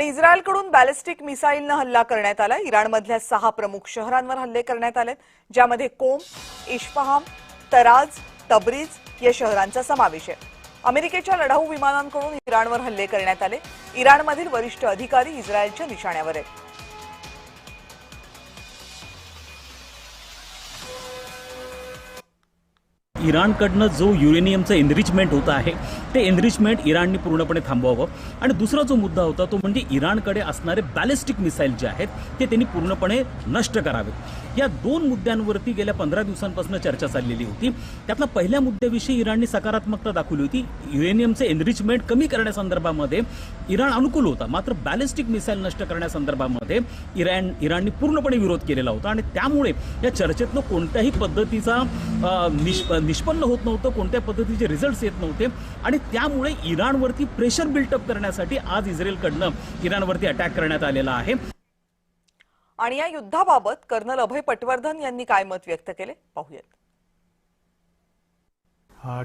इस्रायलकडून ballistic मिसाईलनं हल्ला करण्यात आला। इराणमधल्या 6 प्रमुख शहरांवर हल्ले करण्यात आलेत, ज्यामध्ये कोम, इस्फहान, तराज, तब्रीज या शहरांचा समावेश आहे। अमेरिकेच्या लढाऊ विमानांकडून इराणवर हल्ले करण्यात आले। इराणमधील वरिष्ठ अधिकारी इस्रायलच्या निशाण्यावर आहेत। इराणकडनं जो युरेनियमचं एनरिचमेंट होत आहे ते एनरिचमेंट इराणने पूर्णपणे थांबवावं आणि दुसरा जो मुद्दा होता तो म्हणजे इराणकडे असणारे बॅलिस्टिक मिसाईल जे आहेत ते त्यांनी पूर्णपणे नष्ट करावेत। या दोन मुद्द्यांवरती गेल्या 15 दिवसांपासून चर्चा चाललेली होती। त्यातला पहिल्या मुद्द्याविषयी इराणने सकारात्मकता दाखवली होती। युरेनियमचे एनरिचमेंट कमी करण्यासंदर्भामध्ये इराण अनुकूल होता, मात्र बॅलिस्टिक मिसाईल नष्ट करण्यासंदर्भामध्ये इराणने पूर्णपणे विरोध केलेला होता आणि त्यामुळे या चर्चेतनं कोणत्याही पद्धतीचा निष्पन्न होत नव्हतं, कोणत्या पद्धतीचे रिझल्ट्स येत नव्हते आणि त्यामुळे इराणवरती प्रेशर बिल्टअप करण्यासाठी आज इस्रायलकडनं इराणवरती अटॅक करण्यात आलेला आहे। आणि या युद्धाबाबत कर्नल अभय पटवर्धन यांनी काय मत व्यक्त केले पाहूयात।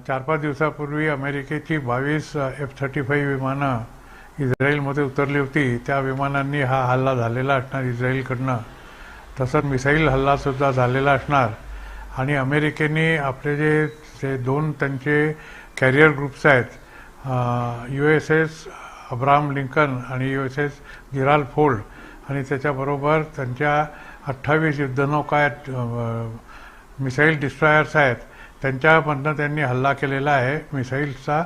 4-5 दिवसापूर्वी अमेरिकेची 22 F-35 विमानं इस्रायलमध्ये उतरली होती। त्या विमानांनी हा हल्ला झालेला असणार इस्रायलकडनं, तसंच मिसाईल हल्ला सुद्धा झालेला असणार आणि अमेरिकेने आपले जे दोन त्यांचे कॅरियर ग्रुप्स आहेत, USS अब्राहम लिंकन आणि USS जिराल्ड फोर्ड आणि त्याच्याबरोबर त्यांच्या 28 युद्धनौका आहेत, मिसाईल डिस्ट्रॉयर्स आहेत, त्यांच्यामधनं त्यांनी हल्ला केलेला आहे मिसाईल्सचा।